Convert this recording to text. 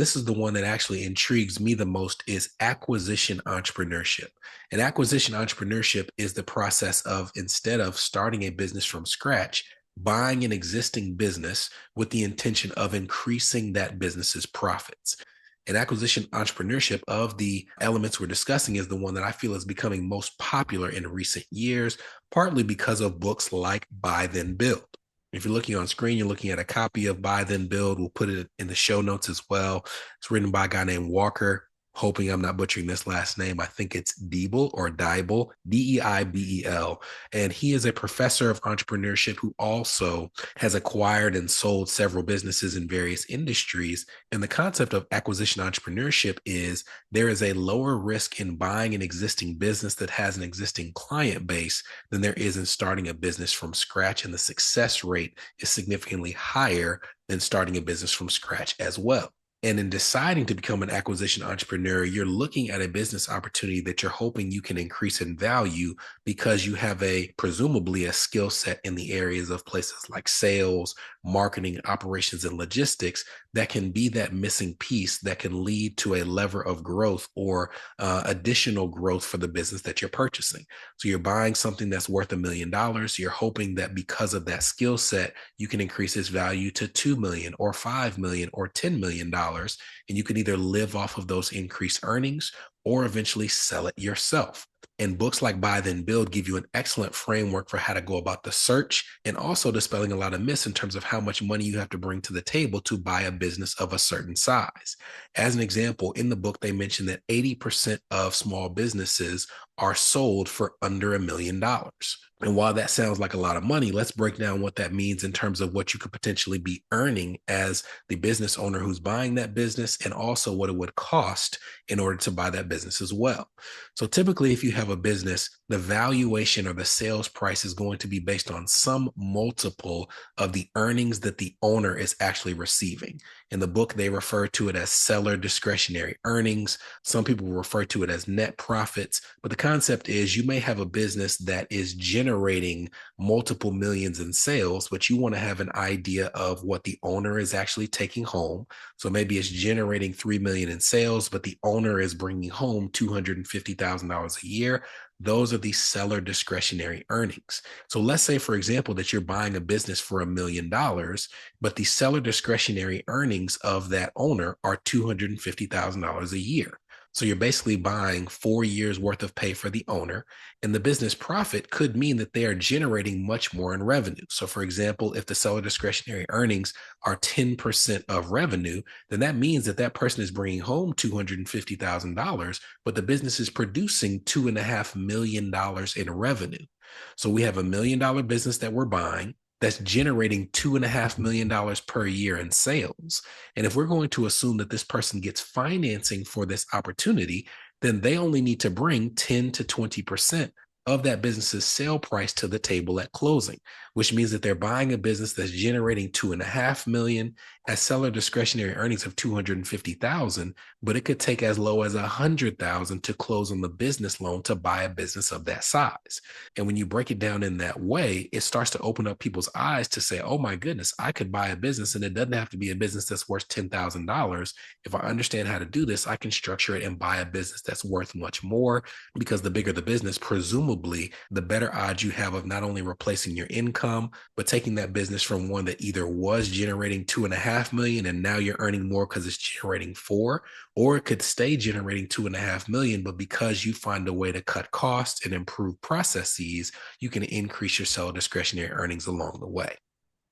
This is the one that actually intrigues me the most is acquisition entrepreneurship. And acquisition entrepreneurship is the process of, instead of starting a business from scratch, buying an existing business with the intention of increasing that business's profits. And acquisition entrepreneurship, of the elements we're discussing, is the one that I feel is becoming most popular in recent years, partly because of books like Buy Then Build. If you're looking on screen, you're looking at a copy of Buy Then Build. We'll put it in the show notes as well. It's written by a guy named Walker. Hoping I'm not butchering this last name. I think it's Diebel or Diebel, Deibel. And he is a professor of entrepreneurship who also has acquired and sold several businesses in various industries. And the concept of acquisition entrepreneurship is there is a lower risk in buying an existing business that has an existing client base than there is in starting a business from scratch. And the success rate is significantly higher than starting a business from scratch as well. And in deciding to become an acquisition entrepreneur, you're looking at a business opportunity that you're hoping you can increase in value because you have presumably a skill set in the areas of places like sales, marketing, operations, and logistics that can be that missing piece that can lead to a lever of growth or additional growth for the business that you're purchasing. So you're buying something that's worth $1 million. You're hoping that because of that skill set, you can increase its value to $2 million or $5 million or $10 million. And you can either live off of those increased earnings or eventually sell it yourself. And books like Buy Then Build give you an excellent framework for how to go about the search and also dispelling a lot of myths in terms of how much money you have to bring to the table to buy a business of a certain size. As an example, in the book, they mention that 80% of small businesses are sold for under $1 million. And while that sounds like a lot of money, let's break down what that means in terms of what you could potentially be earning as the business owner who's buying that business, and also what it would cost in order to buy that business as well. So typically, if you have a business, the valuation or the sales price is going to be based on some multiple of the earnings that the owner is actually receiving. In the book, they refer to it as seller discretionary earnings. Some people refer to it as net profits. But the concept is you may have a business that is generating multiple millions in sales, but you want to have an idea of what the owner is actually taking home. So maybe it's generating $3 million in sales, but the owner is bringing home $250,000 a year. Those are the seller discretionary earnings. So let's say, for example, that you're buying a business for $1 million, but the seller discretionary earnings of that owner are $250,000 a year. So you're basically buying 4 years worth of pay for the owner, and the business profit could mean that they are generating much more in revenue. So for example, if the seller discretionary earnings are 10% of revenue, then that means that that person is bringing home $250,000, but the business is producing $2.5 million in revenue. So we have $1 million business that we're buying that's generating $2.5 million per year in sales. And if we're going to assume that this person gets financing for this opportunity, then they only need to bring 10 to 20% of that business's sale price to the table at closing, which means that they're buying a business that's generating $2.5 million at seller discretionary earnings of $250,000, but it could take as low as $100,000 to close on the business loan to buy a business of that size. And when you break it down in that way, it starts to open up people's eyes to say, oh my goodness, I could buy a business, and it doesn't have to be a business that's worth $10,000. If I understand how to do this, I can structure it and buy a business that's worth much more, because the bigger the business, presumably the better odds you have of not only replacing your income, but taking that business from one that either was generating $2.5 million and now you're earning more because it's generating $4 million, or it could stay generating $2.5 million, but because you find a way to cut costs and improve processes, you can increase your seller discretionary earnings along the way.